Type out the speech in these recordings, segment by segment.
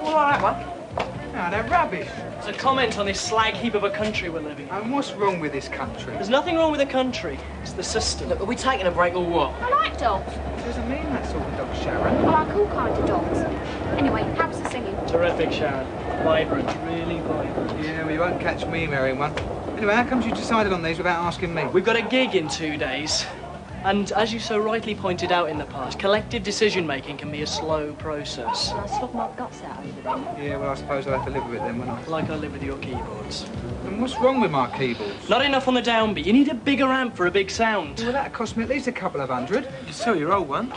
all right, one. No, they're rubbish. It's a comment on this slag heap of a country we're living in. And what's wrong with this country? There's nothing wrong with the country. It's the system. Look, are we taking a break or what? I like dogs. It doesn't mean that sort of dog, Sharon. I like all kinds of dogs. Anyway, how was the singing? Terrific, Sharon. Vibrant, really vibrant. Yeah, well, you won't catch me marrying one. Anyway, how comes you decided on these without asking me? We've got a gig in 2 days. And as you so rightly pointed out in the past, collective decision-making can be a slow process. I slog my guts out over them. Yeah, well, I suppose I'll have to live with it then, won't I? Like I live with your keyboards. And what's wrong with my keyboards? Not enough on the downbeat. You need a bigger amp for a big sound. Well, that'd cost me at least a couple of hundred. You can sell your old one.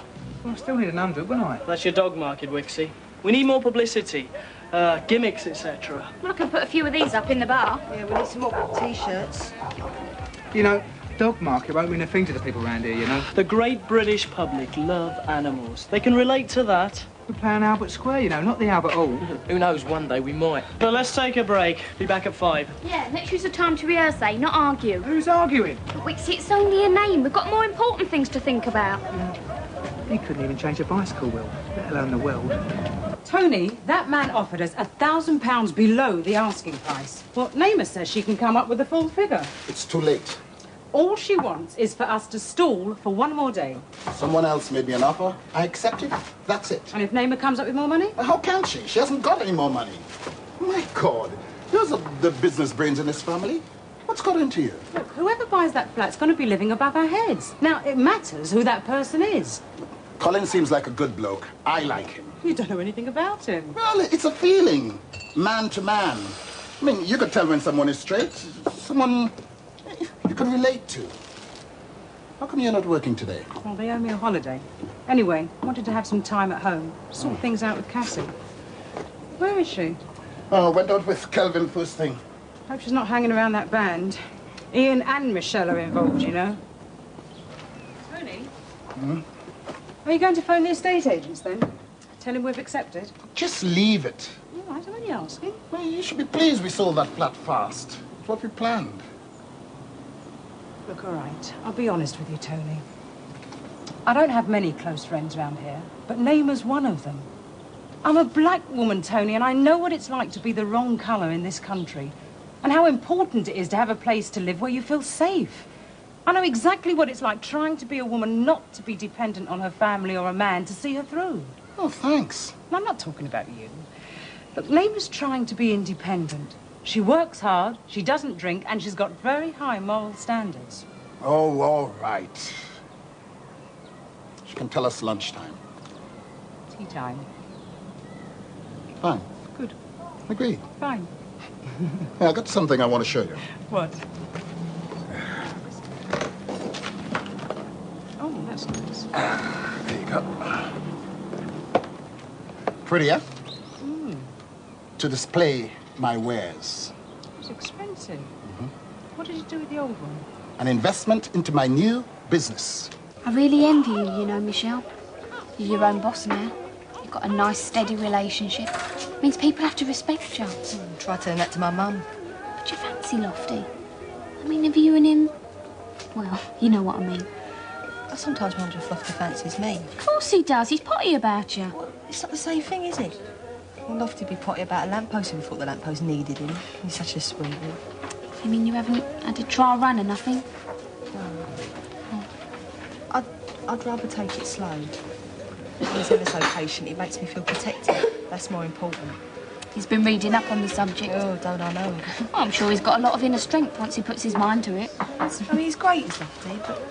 Well, I still need 100, wouldn't I? That's your dog market, Wixie. We need more publicity, gimmicks, etc. Well, I can put a few of these up in the bar. Yeah, we need some more T-shirts. You know, dog market won't mean a thing to the people around here, you know. The great British public love animals. They can relate to that. We're playing Albert Square, you know, not the Albert Hall. Who knows, one day we might. But let's take a break. Be back at 5. Yeah, let's use the time to rehearse, eh? Not argue. Who's arguing? Wixie, it's only a name. We've got more important things to think about. He couldn't even change a bicycle wheel, let alone the world. Tony, that man offered us £1,000 below the asking price. Well, Naima says she can come up with the full figure. It's too late. All she wants is for us to stall for 1 more day. Someone else made me an offer. I accept it. That's it. And if Naima comes up with more money? How can she? She hasn't got any more money. My God. Those are the business brains in this family. What's got into you? Look, whoever buys that flat's going to be living above our heads. Now, it matters who that person is. Colin seems like a good bloke. I like him. You don't know anything about him. Well, it's a feeling. Man to man. I mean, you could tell when someone is straight. Someone you can relate to. How come you're not working today? Well, they owe me a holiday. Anyway, wanted to have some time at home. Sort things out with Cassie. Where is she? Oh, went out with Kelvin first thing. Hope she's not hanging around that band. Ian and Michelle are involved, you know. Tony? Are you going to phone the estate agents, then? Tell him we've accepted? Just leave it. All right, I'm only asking. Well, you should be pleased we sold that flat fast. It's what we planned. Look, all right, I'll be honest with you, Tony. I don't have many close friends around here, but Naima's one of them. I'm a black woman, Tony, and I know what it's like to be the wrong colour in this country, and how important it is to have a place to live where you feel safe. I know exactly what it's like trying to be a woman not to be dependent on her family or a man to see her through. Oh, thanks. And I'm not talking about you. Look, Naima's trying to be independent. She works hard, she doesn't drink, and she's got very high moral standards. Oh, all right. She can tell us lunchtime. Tea time. Fine. Good. Agreed. Fine. Yeah, I got something I want to show you. What? Oh, that's nice. There you go. Pretty, eh? To display my wares. It's expensive. What did you do with the old one? An investment into my new business. I really envy you, you know, Michelle. You're your own boss now. You've got a nice, steady relationship. It means people have to respect you. Try telling that to my mum. But you fancy Lofty? I mean, have you and him... Well, you know what I mean. I sometimes wonder if Lofty fancies me. Of course he does. He's potty about you. It's not the same thing, is it? Well, Lofty'd be potty about a lamppost if he thought the lamppost needed him. He's such a sweetie. You mean you haven't had a trial run or nothing? I'd rather take it slow. He's ever so patient. It makes me feel protected. That's more important. He's been reading up on the subject. Oh, don't I know it? Well, I'm sure he's got a lot of inner strength once he puts his mind to it. I mean, he's great, is Lofty, but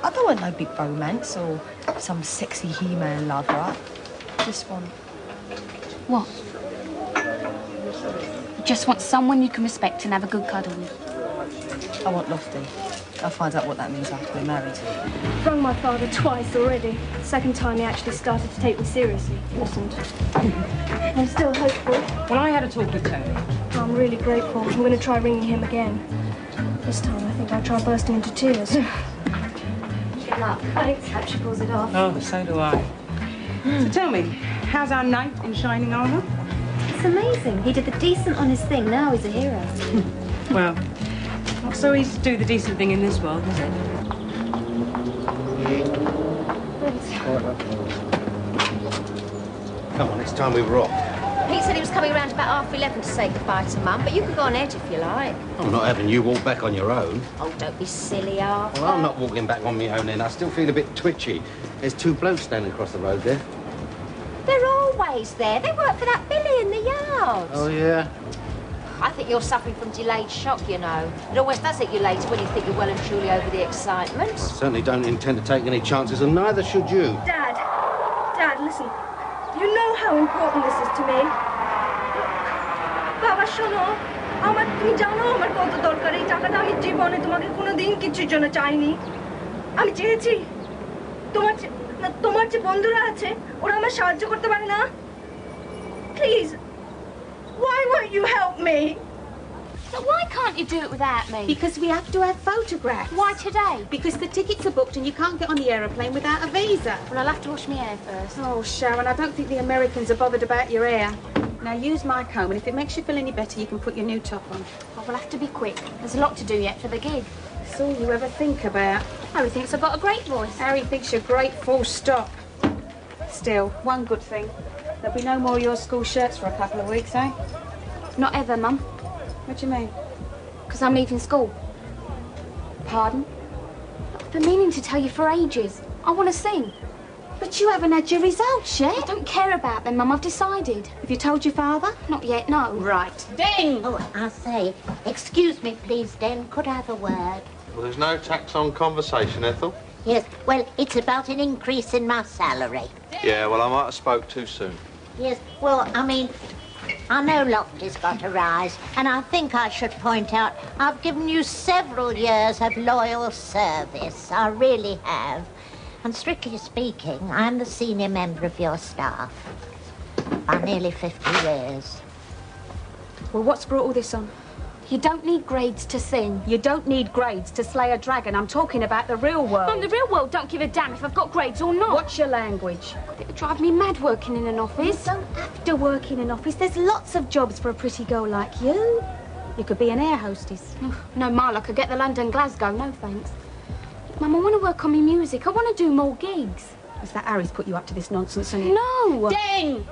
I don't want no big romance or some sexy He-Man lover. I just want... What? You just want someone you can respect and have a good cuddle with. I want Lofty. I'll find out what that means after we're married. I've rung my father twice already. The second time he actually started to take me seriously. Listened. I'm still hopeful. Well, I had a talk with Tony. I'm really grateful. I'm going to try ringing him again. This time I think I'll try bursting into tears. Good luck. Thanks. Hope she pulls it off. Oh, so do I. So tell me, how's our knight in shining armour? It's amazing. He did the decent on his thing. Now he's a hero. Well, not so easy to do the decent thing in this world, is it? Thanks. Come on, it's time we were off. Pete said he was coming round about 11:30 to say goodbye to Mum, but you can go on ahead if you like. I'm not having you walk back on your own. Oh, don't be silly, Arthur. Well, I'm not walking back on my own then. I still feel a bit twitchy. There's 2 blokes standing across the road there. They're always there. They work for that Billy in the yard. Oh, yeah? I think you're suffering from delayed shock, you know. It always does hit you later when you think you're well and truly over the excitement. I certainly don't intend to take any chances, and neither should you. Dad, listen. You know how important this is to me. বাবা শোনো, তুমি জানো আমার কত দরকার এই টাকাটা আমি জীবনে তোমাকে কোনোদিন কিছুর জন্য চাইনি। আমি চেয়েছি তোমার যে বন্ধুরা আছে ওরা আমার সাহায্য করতে পারে না? Please, why won't you help me? But why can't you do it without me? Because we have to have photographs. Why today? Because the tickets are booked and you can't get on the aeroplane without a visa. Well, I'll have to wash my hair first. Oh, Sharon, I don't think the Americans are bothered about your hair. Now use my comb, and if it makes you feel any better, you can put your new top on. Oh, we'll have to be quick. There's a lot to do yet for the gig. That's all you ever think about. Harry thinks I've got a great voice. Harry thinks you're great, full stop. Still, one good thing. There'll be no more of your school shirts for a couple of weeks, eh? Not ever, Mum. What do you mean? Because I'm leaving school. Pardon? I've been meaning to tell you for ages. I want to sing. But you haven't had your results yet. I don't care about them, Mum. I've decided. Have you told your father? Not yet, no. Right. Ding! Oh, I say, excuse me, please, Den. Could I have a word? Well, there's no tax on conversation, Ethel. Yes, well, it's about an increase in my salary. Yeah, well, I might have spoke too soon. Yes, well, I mean, I know Lofty's got a rise, and I think I should point out I've given you several years of loyal service. I really have. And strictly speaking, I'm the senior member of your staff by nearly 50 years. Well, what's brought all this on? You don't need grades to sing. You don't need grades to slay a dragon. I'm talking about the real world. Mum, the real world don't give a damn if I've got grades or not. What's your language? God, it would drive me mad working in an office. You don't have to work in an office. There's lots of jobs for a pretty girl like you. You could be an air hostess. No, Marla, I could get the London Glasgow. No, thanks. Mum, I want to work on my music. I want to do more gigs. Is that Harry's put you up to this nonsense, isn't it? No! Ding!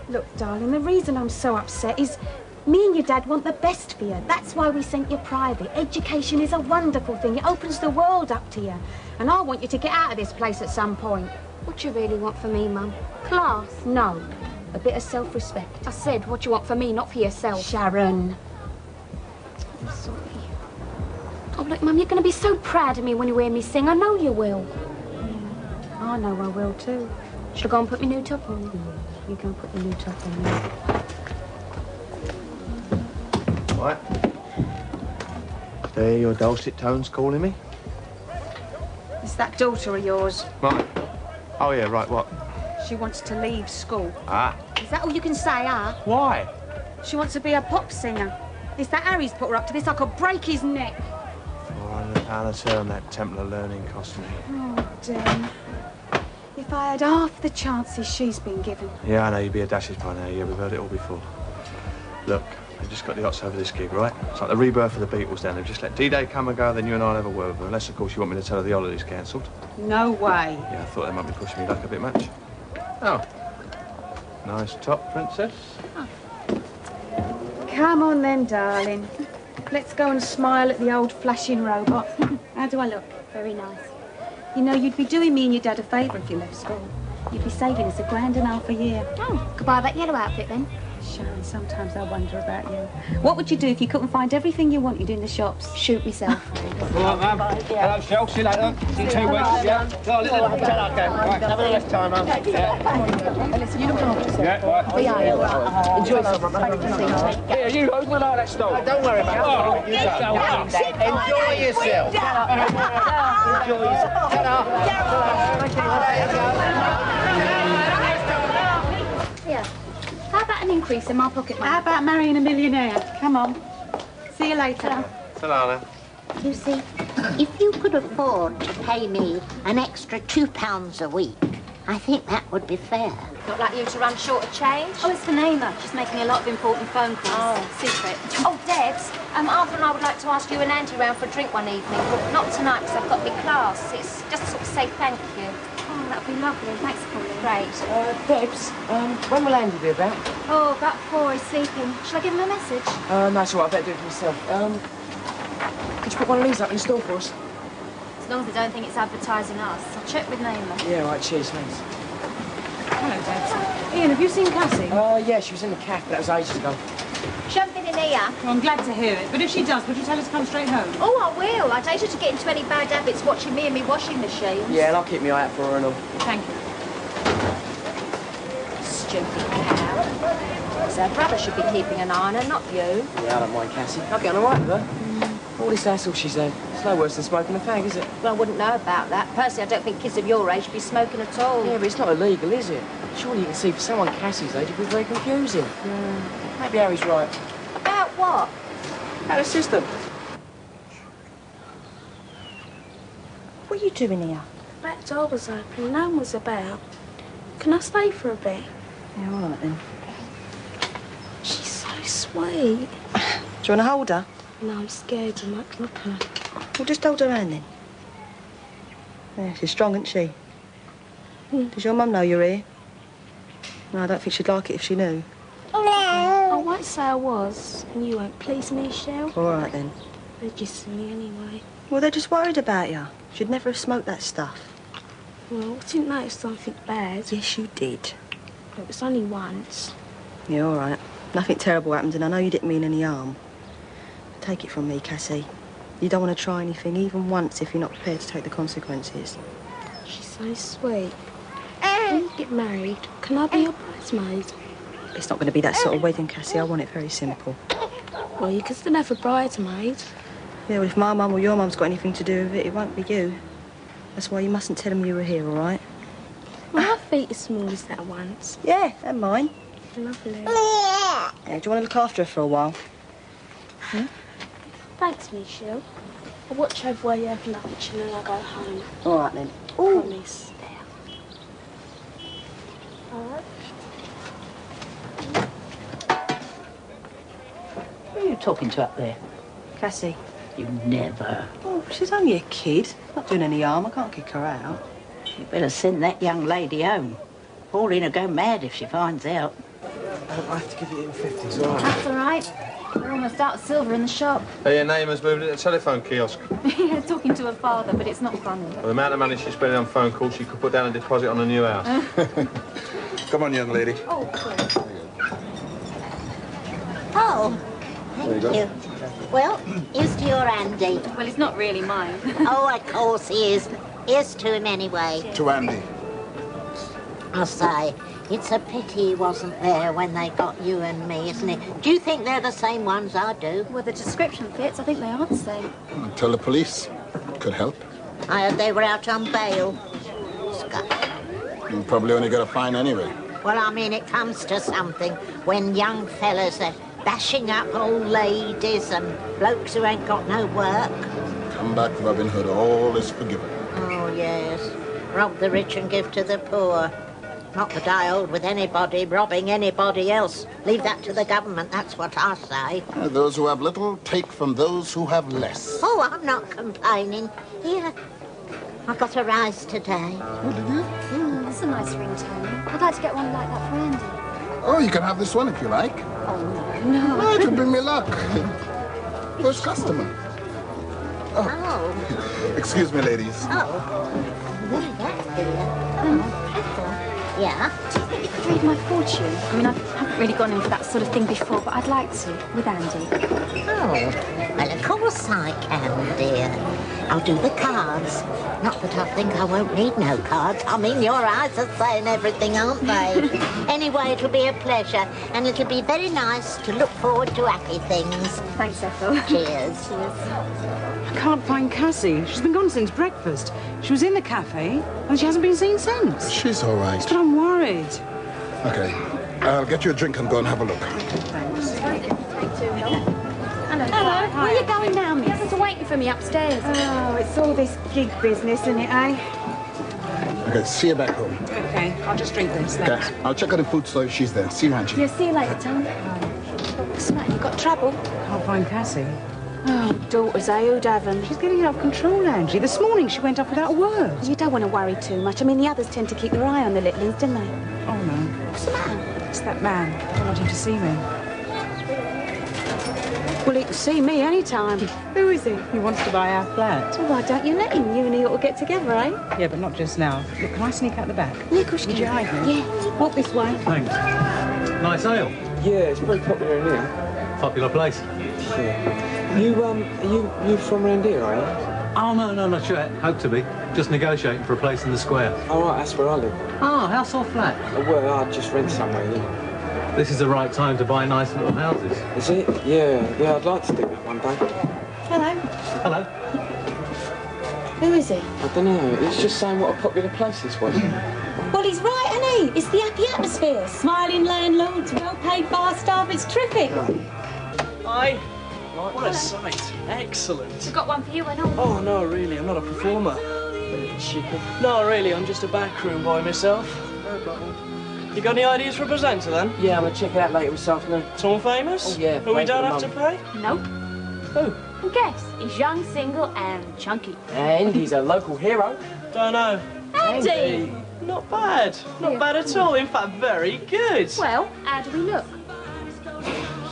Look, darling, the reason I'm so upset is me and your dad want the best for you. That's why we sent you private. Education is a wonderful thing. It opens the world up to you. And I want you to get out of this place at some point. What do you really want for me, Mum? Class? No. A bit of self-respect. I said what you want for me, not for yourself. Sharon. I'm sorry. Oh, look, Mum, you're going to be so proud of me when you hear me sing. I know you will. Yeah, I know I will too. Should I go and put my new top on? You go and put the new top on now. What? There, your dulcet tones calling me? Is that daughter of yours? Right. Oh, yeah, right, what? She wants to leave school. Ah. Is that all you can say, Why? She wants to be a pop singer. Is that Harry's put her up to this? I could break his neck. £400 a term that Templar learning cost me. Oh, damn. If I had half the chances she's been given. Yeah, I know you'd be a dashes by now. Yeah, we've heard it all before. Look, they've just got the odds over this gig, right? It's like the rebirth of the Beatles down. They've just let D-Day come and go, then you and I'll have a word with them. Unless, of course, you want me to tell her the holiday's cancelled. No way. Yeah, I thought they might be pushing me luck a bit much. Oh. Nice top, princess. Oh. Come on then, darling. Let's go and smile at the old flashing robot. How do I look? Very nice. You know, you'd be doing me and your dad a favour if you left school. You'd be saving us £1.5 a year. Oh, could buy that yellow outfit then. Sharon, sometimes I wonder about you. What would you do if you couldn't find everything you wanted in the shops? Shoot myself. All right, ma'am. Hello, Shell. See you later. See you in 2 weeks. Yeah. Go on, little Right, have a nice time, ma'am. Hey, listen, you look after yourself. Yeah, right. We are. Enjoy yourself. Yeah, you guys will like that stall. Don't worry about it. You go. Enjoy yourself. Enjoy yourself. Yeah. How about an increase in my pocket money? How about marrying a millionaire? Come on. See you later. Ta-ra then. You see, if you could afford to pay me an extra £2 a week, I think that would be fair. Not like you to run short of change? Oh, it's for Naima. She's making a lot of important phone calls. Oh. Secret. Oh, Debs, Arthur and I would like to ask you and Andy round for a drink one evening, but not tonight because I've got my class. It's just to sort of say thank you. Oh, that'd be lovely. Thanks for calling. Great. Debs, when will Andy be about? Oh, about 4. He's sleeping. Shall I give him a message? No, it's all right. I better do it for myself. Could you put one of these up in the store for us? As long as they don't think it's advertising us. I'll check with Namer. Yeah, right, cheers, thanks. Hello, Debs. Ian, have you seen Cassie? Yeah, she was in the cafe, but that was ages ago. She hasn't been in here. Well, I'm glad to hear it, but if she does, would you tell her to come straight home? Oh, I will. I'd hate her to get into any bad habits watching me and me washing machines. Yeah, and I'll keep my eye out for her and all. Thank you. Stupid cow. So her brother should be keeping an eye on her, not you. Yeah, I don't mind Cassie. I'll get on all right with her. All this hassle she's had. It's no worse than smoking a fag, is it? Well, I wouldn't know about that. Personally, I don't think kids of your age should be smoking at all. Yeah, but it's not illegal, is it? Surely you can see for someone Cassie's age, it'd be very confusing. Maybe Harry's right. About what? About the system. What are you doing here? That door was open. No one was about. Can I stay for a bit? Yeah, all right then. She's so sweet. Do you want to hold her? No, I'm scared. I might drop her. Well, just hold her hand then. Yeah, she's strong, isn't she? Does your mum know you're here? No, I don't think she'd like it if she knew. I won't say I was, and you won't please me, Shell. All right then. They're just silly anyway. Well, they're just worried about you. She'd never have smoked that stuff. Well, I didn't notice something bad. Yes, you did. It was only once. Yeah, all right. Nothing terrible happened, and I know you didn't mean any harm. Take it from me, Cassie. You don't want to try anything, even once, if you're not prepared to take the consequences. She's so sweet. When you get married, can I be your bridesmaid? It's not going to be that sort of wedding, Cassie. I want it very simple. Well, you can still have a bridesmaid. Yeah, well, if my mum or your mum's got anything to do with it, it won't be you. That's why you mustn't tell them you were here, all right? Well, my feet are small as that once. Yeah, and mine. Lovely. Yeah, do you want to look after her for a while? Thanks, Michelle. I'll watch over while you have lunch and then I'll go home. All right, then. Promise. All right. Who are you talking to up there? Cassie. You never. Oh, she's only a kid. Not doing any harm. I can't kick her out. You better send that young lady home. Pauline will go mad if she finds out. I have to give you in 50s, all right? That's all right. We're almost out of silver in the shop. Hey, your name has moved to the telephone kiosk. Yeah, talking to her father, but it's not funny. Well, the amount of money she's spending on phone calls, she could put down a deposit on a new house. Come on, young lady. Oh, cool. Oh, thank you. Well, here's to your Andy. Well, it's not really mine. Oh, of course he is. Here's to him anyway. To Andy. I'll say, it's a pity he wasn't there when they got you and me, isn't it? Do you think they're the same ones I do? Well, the description fits. I think they are the same. Tell the police. Could help. I heard they were out on bail. Scuff. You'll probably only get a fine anyway. Well, I mean, it comes to something when young fellas are bashing up old ladies and blokes who ain't got no work. Come back, Robin Hood. All is forgiven. Oh, yes. Rob the rich and give to the poor. Not that I hold with anybody robbing anybody else. Leave that to the government, that's what I say. Those who have little take from those who have less. Oh, I'm not complaining. Here, I got a rise today. Oh, did you? That's a nice ring, Tony. I'd like to get one like that for Andy. Oh, you can have this one if you like. Oh, no. Oh, it will bring me luck. First customer. Oh. Excuse me, ladies. Oh. That's dear. Yeah? Do you think you could read my fortune? I mean, I haven't really gone in for that sort of thing before, but I'd like to, with Andy. Oh, well, of course I can, dear. I'll do the cards. Not that I think I won't need no cards. I mean, your eyes are saying everything, aren't they? Anyway, it'll be a pleasure, and it'll be very nice to look forward to happy things. Thanks, Ethel. Cheers. Cheers. I can't find Cassie. She's been gone since breakfast. She was in the cafe, and she hasn't been seen since. She's all right. But I'm worried. Okay. I'll get you a drink and go and have a look. Thanks. Hello. Where are you going now, miss? Everyone's waiting for me upstairs. Oh, it's all this gig business, isn't it, eh? Okay, see you back home. Okay, I'll just drink this. Okay, I'll check on the food store if she's there. See you, Angie. Yeah, see you later, Tom. What's the matter? You got trouble? Can't find Cassie. Oh, daughters, who'd haven't? She's getting out of control, Angie. This morning she went off without a word. You don't want to worry too much. I mean, the others tend to keep their eye on the littlings, don't they? Oh, no. What's the matter? It's that man. I don't want him to see me. Well, he can see me any time. Who is he? He wants to buy our flat. So why don't you let him? You and he ought to get together, eh? Yeah, but not just now. Look, can I sneak out the back? Yeah, of course you Would can. you hide me? Yeah, walk this way. Thanks. Nice ale. Yeah, it's very popular in here. Popular place. Yeah. You from around here, are you? Oh, no, not yet. Hope to be. Just negotiating for a place in the square. Oh, right, that's where I live. Oh, house or flat? Well, I just rent somewhere, you know. This is the right time to buy nice little houses. Is it? Yeah, I'd like to do that one day. Hello. Hello. Who is he? I don't know, he's just saying what a popular place this was. Well, he's right, isn't he? It's the happy atmosphere. Smiling landlords, well-paid bar staff. It's terrific. Aye. What a sight. Excellent. We've got one for you, and all. Oh, no, really, I'm not a performer. No, really, I'm just a backroom boy myself. No problem. You got any ideas for a presenter, then? Yeah, I'm going to check it out later this afternoon. Someone famous? Oh, yeah. Who we don't have to pay? Nope. Who? Well, guess. He's young, single, and chunky. And he's a local hero. Don't know. Andy! Not bad. Not bad at all. In fact, very good. Well, how do we look?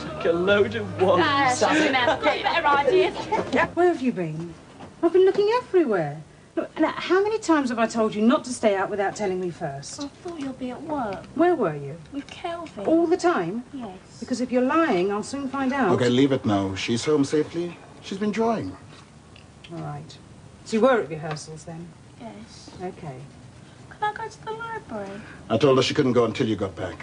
Like a load of what? Something else. Got better ideas. Where have you been? I've been looking everywhere. Look, now, how many times have I told you not to stay out without telling me first? I thought you'd be at work. Where were you? With Kelvin. All the time? Yes. Because if you're lying, I'll soon find out. Okay, leave it now. She's home safely. She's been drawing. All right. So you were at rehearsals then? Yes. Okay. Can I go to the library? I told her she couldn't go until you got back.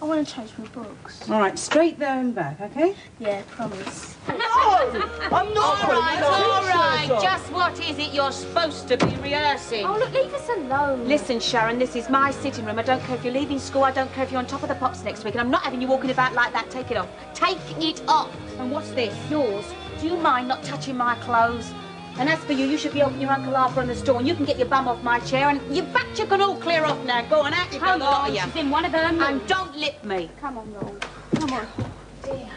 I want to change my books. All right, straight there and back, okay? Yeah, promise. No! I'm not! All right. Just what is it you're supposed to be rehearsing? Oh, look, leave us alone. Listen, Sharon, this is my sitting room. I don't care if you're leaving school. I don't care if you're on top of the pops next week. And I'm not having you walking about like that. Take it off. Take it off. And what's this? Yours. Do you mind not touching my clothes? And as for you, you should be helping your Uncle Arthur on the store, and you can get your bum off my chair, and you bet you can all clear off now. Go on, out you go, lot of you. She's in one of them. And don't lip me. Come on, Lord. Come on. Dear.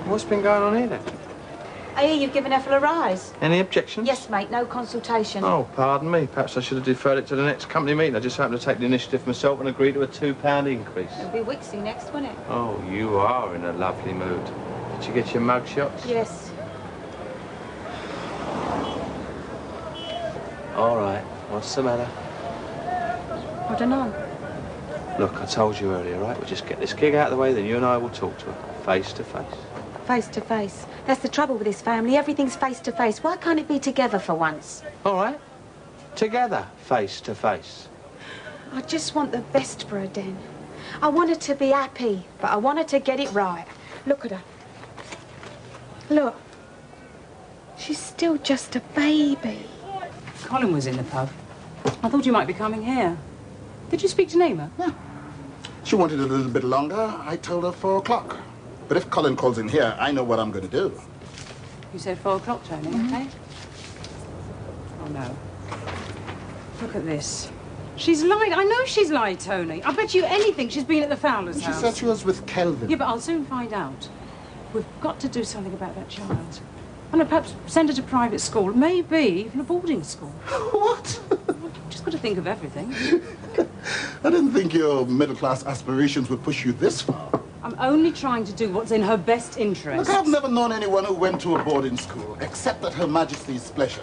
What's been going on here, then? I hear you've given Ethel a rise. Any objections? Yes, mate, no consultation. Oh, pardon me. Perhaps I should have deferred it to the next company meeting. I just happened to take the initiative myself and agree to a £2 increase. It'll be Wixie next, won't it? Oh, you are in a lovely mood. Did you get your mug shots? Yes. All right. What's the matter? I don't know. Look, I told you earlier, right? We'll just get this gig out of the way, then you and I will talk to her, face to face. Face to face. That's the trouble with this family. Everything's face to face. Why can't it be together for once? All right. Together, face to face. I just want the best for her, Den. I want her to be happy, but I want her to get it right. Look at her. Look. She's still just a baby. Colin was in the pub. I thought you might be coming here. Did you speak to Naima? Yeah. She wanted a little bit longer. I told her 4 o'clock. But if Colin calls in here, I know what I'm going to do. You said 4 o'clock, Tony, okay? Oh, no. Look at this. She's lied. I know she's lied, Tony. I bet you anything she's been at the Fowler's She house. said she was with Kelvin. Yeah, but I'll soon find out. We've got to do something about that child. I know, perhaps send her to private school. Maybe even a boarding school. What? Just got to think of everything. I didn't think your middle-class aspirations would push you this far. I'm only trying to do what's in her best interest. Look, I've never known anyone who went to a boarding school, except at Her Majesty's pleasure.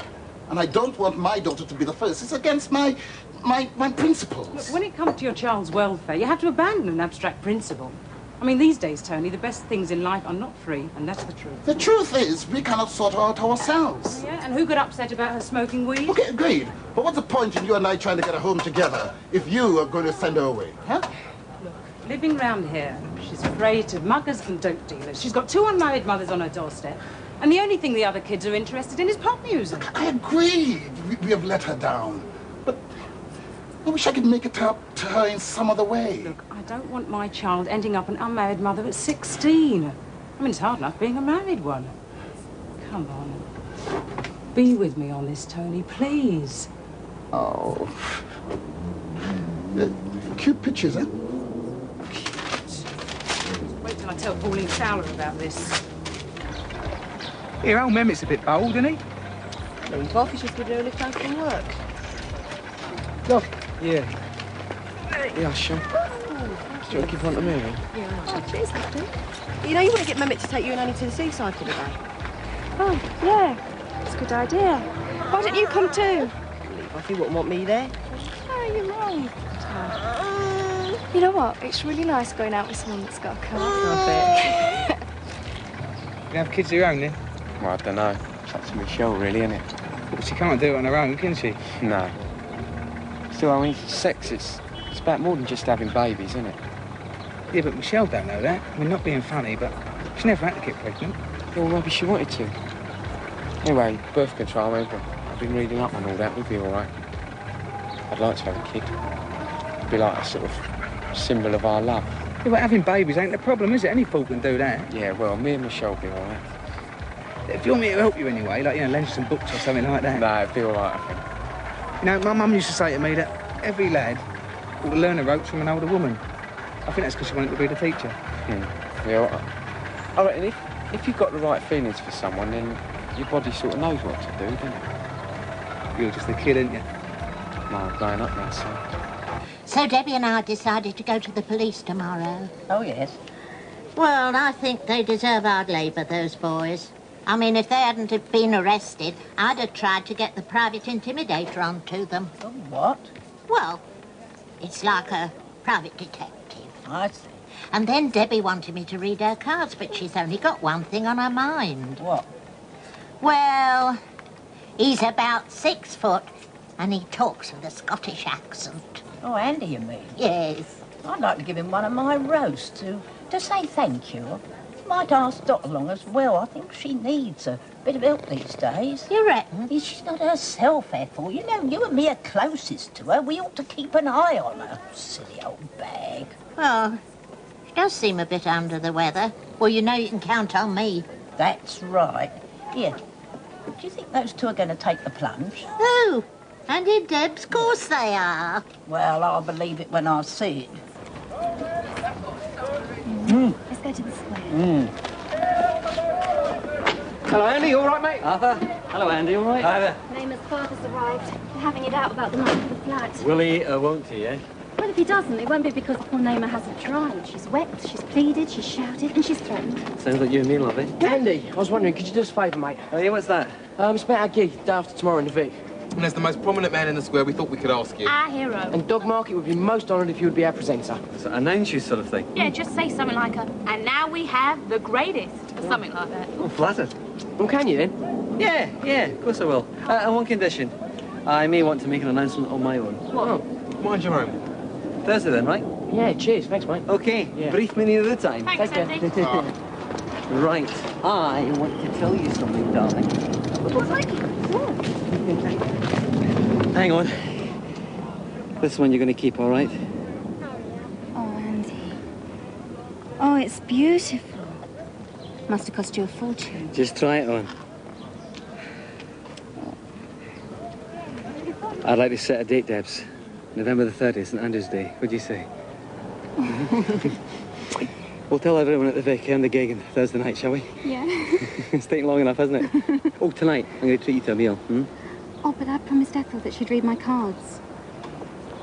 And I don't want my daughter to be the first. It's against my principles. Look, when it comes to your child's welfare, you have to abandon an abstract principle. I mean, these days, Tony, the best things in life are not free, and that's the truth. The truth is, we cannot sort her out ourselves. Yeah, and who got upset about her smoking weed? Okay, agreed. But what's the point in you and I trying to get her home together if you are going to send her away, huh? Look, living round here, she's afraid of muggers and dope dealers. She's got 2 unmarried mothers on her doorstep, and the only thing the other kids are interested in is pop music. I agree. We have let her down. But I wish I could make it up to her in some other way. Look, I don't want my child ending up an unmarried mother at 16. I mean, it's hard enough being a married one. Come on. Be with me on this, Tony, please. Oh. Cute pictures, eh? Wait till I tell Pauline Fowler about this. Your old Mehmet's a bit bold, isn't he? Leave off, he's just been doing a phone from work. Look. Yeah. Yeah, sure. Oh, Do you want to give one to Mary? Yeah, oh, cheers, Captain. You know, you want to get Mehmet to take you and Annie to the seaside for the day. Oh, yeah. That's a good idea. Why don't you come too? Leave off, he wouldn't want me there. Oh, you're wrong. You know what? It's really nice going out with someone that's got a car. I bet. You have kids of your own, then? Well, I don't know. It's up to Michelle, really, isn't it? Well, she can't do it on her own, can she? No. Still, I mean, sex, it's about more than just having babies, isn't it? Yeah, but Michelle don't know that. I mean, not being funny, but she never had to get pregnant. Yeah, well, maybe she wanted to. Anyway, birth control, I've been reading up on all that. We'd be all right. I'd like to have a kid. It'd be like a sort of symbol of our love. Yeah, but having babies ain't the problem, is it? Any fool can do that. Yeah, well, me and Michelle will be all right. If you want me to help you anyway, like, you know, lend you some books or something like that. No, it'd be all right, I think. You know, my mum used to say to me that every lad ought to learn the ropes from an older woman. I think that's because she wanted to be the teacher. Yeah, I reckon if you've got the right feelings for someone, then your body sort of knows what to do, doesn't it? You're just a kid, ain't you? No, I'm growing up now, so... So Debbie and I decided to go to the police tomorrow. Oh, yes. Well, I think they deserve hard labour, those boys. I mean, if they hadn't have been arrested, I'd have tried to get the private intimidator onto them. Oh, what? Well, it's like a private detective. I see. And then Debbie wanted me to read her cards, but she's only got one thing on her mind. What? Well, he's about 6 foot, and he talks with a Scottish accent. Oh, Andy, you mean? Yes. I'd like to give him one of my roasts to say thank you. Might ask Dot along as well. I think she needs a bit of help these days. You reckon? She's not herself, Ethel. You know, you and me are closest to her. We ought to keep an eye on her. Silly old bag. Well, she does seem a bit under the weather. Well, you know you can count on me. That's right. Here, do you think those two are going to take the plunge? Who? Andy and Debs? Of course they are. Well, I'll believe it when I see it. Let's go to the square. Hello, Andy. You all right, mate? Arthur. Hello, Andy. All right? Hi there. Nameless father's arrived. They're having it out about the night for the flat. Will he or won't he, eh? Well, if he doesn't, it won't be because poor Naima hasn't tried. She's wept, she's pleaded, she's shouted, and she's threatened. Sounds like you and me, lovey. Andy, I was wondering, could you do us a favour, mate? Oh, yeah, what's that? It's about our gig, day after tomorrow in the Vic. And as the most prominent man in the square, we thought we could ask you. Our hero. And Dog Market would be most honoured if you would be our presenter. Is that a name shoe sort of thing? Yeah, just say something like and now we have the greatest. Something like that. Oh, flattered. Well, can you then? Yeah, of course I will. On one condition. I may want to make an announcement on my own. What? Oh, mind your own. Thursday then, right? Yeah, cheers. Thanks, mate. OK, Yeah. brief minute at a time. Thanks, Andy. Right, I want to tell you something, darling. Hang on. This one you're going to keep, all right? Oh, Andy. Oh, it's beautiful. Must have cost you a fortune. Just try it on. I'd like to set a date, Debs. November the 30th, St Andrew's Day. What'd you say? We'll tell everyone at the Vic and the gig on Thursday night, shall we? Yeah. It's taken long enough, hasn't it? Oh, tonight, I'm going to treat you to a meal. Oh, but I promised Ethel that she'd read my cards.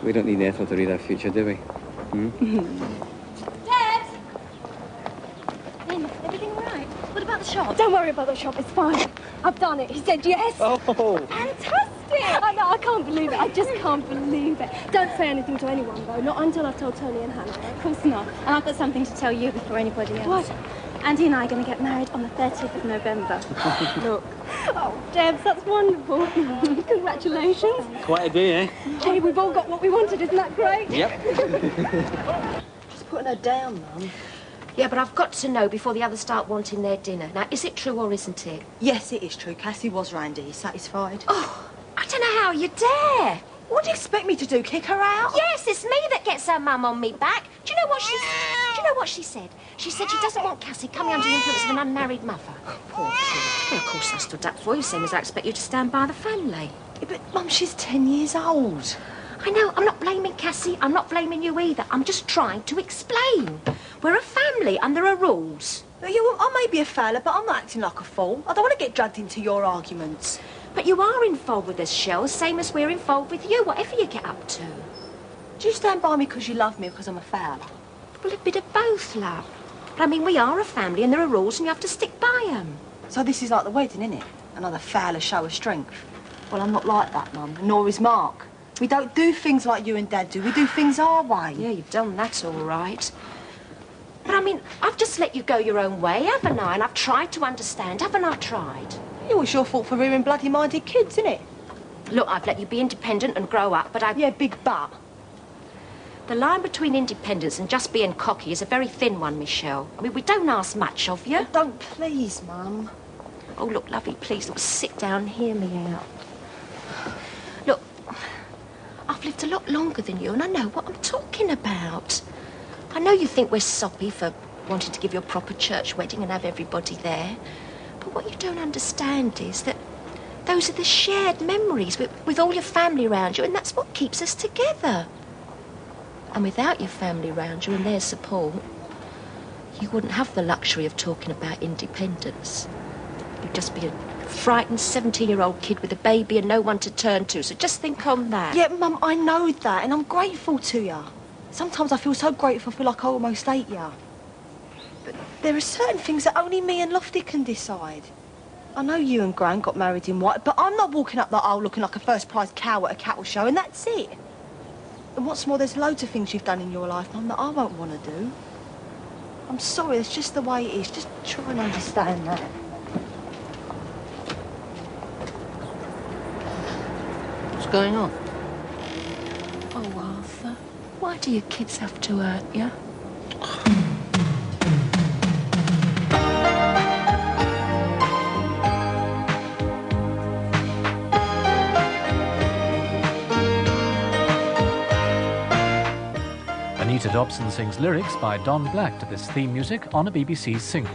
We don't need Ethel to read our future, do we? Debs! Lynn, everything all right? What about the shop? Don't worry about the shop, it's fine. I've done it. He said yes. Oh! Fantastic! I know, I can't believe it. I just can't believe it. Don't say anything to anyone, though. Not until I've told Tony and Hannah. Of course not. And I've got something to tell you before anybody else. What? Andy and I are going to get married on the 30th of November. Look. Oh, Debs, that's wonderful. Congratulations. Quite a day, eh? Hey, we've all got what we wanted. Isn't that great? Yep. She's putting her down, Mum. Yeah, but I've got to know before the others start wanting their dinner. Now, is it true or isn't it? Yes, it is true. Cassie was Randy. You satisfied? Oh, I don't know how you dare. What do you expect me to do? Kick her out? Yes, it's me that gets her mum on me back. Do you know what she said? She said she doesn't want Cassie coming under the influence of an unmarried mother. Poor kid. Yeah, of course I stood up for you, same as I expect you to stand by the family. Yeah, but, Mum, she's 10 years old. I know, I'm not blaming Cassie, I'm not blaming you either. I'm just trying to explain. We're a family and there are rules. Yeah, well, I may be a fella, but I'm not acting like a fool. I don't want to get dragged into your arguments. But you are involved with us, Shell, same as we're involved with you, whatever you get up to. Do you stand by me because you love me or because I'm a fella? Well, a bit of both, love. But I mean, we are a family and there are rules and you have to stick by them. So this is like the wedding, isn't it? Another fella show of strength. Well, I'm not like that, Mum, nor is Mark. We don't do things like you and Dad do. We do things our way. Yeah, you've done that all right. But I mean, I've just let you go your own way, haven't I? And I've tried to understand, haven't I tried? It was your fault for rearing bloody-minded kids, isn't it? Look, I've let you be independent and grow up, but I've... Yeah, big but. The line between independence and just being cocky is a very thin one, Michelle. I mean, we don't ask much of you. Oh, don't, please, Mum. Oh, look, lovey, please, look, sit down and hear me out. Look, I've lived a lot longer than you, and I know what I'm talking about. I know you think we're soppy for wanting to give you a proper church wedding and have everybody there. But what you don't understand is that those are the shared memories with all your family around you, and that's what keeps us together. And without your family around you and their support, you wouldn't have the luxury of talking about independence. You'd just be a frightened 17-year-old kid with a baby and no one to turn to, so just think on that. Yeah, Mum, I know that, and I'm grateful to you. Sometimes I feel so grateful, I feel like I almost ate you. But there are certain things that only me and Lofty can decide. I know you and Gran got married in white, but I'm not walking up that aisle looking like a first-prize cow at a cattle show, and that's it. And what's more, there's loads of things you've done in your life, Mum, that I won't want to do. I'm sorry, it's just the way it is. Just try and understand that. What's going on? Oh, Arthur, why do your kids have to hurt you? Anita Dobson sings lyrics by Don Black to this theme music on a BBC single.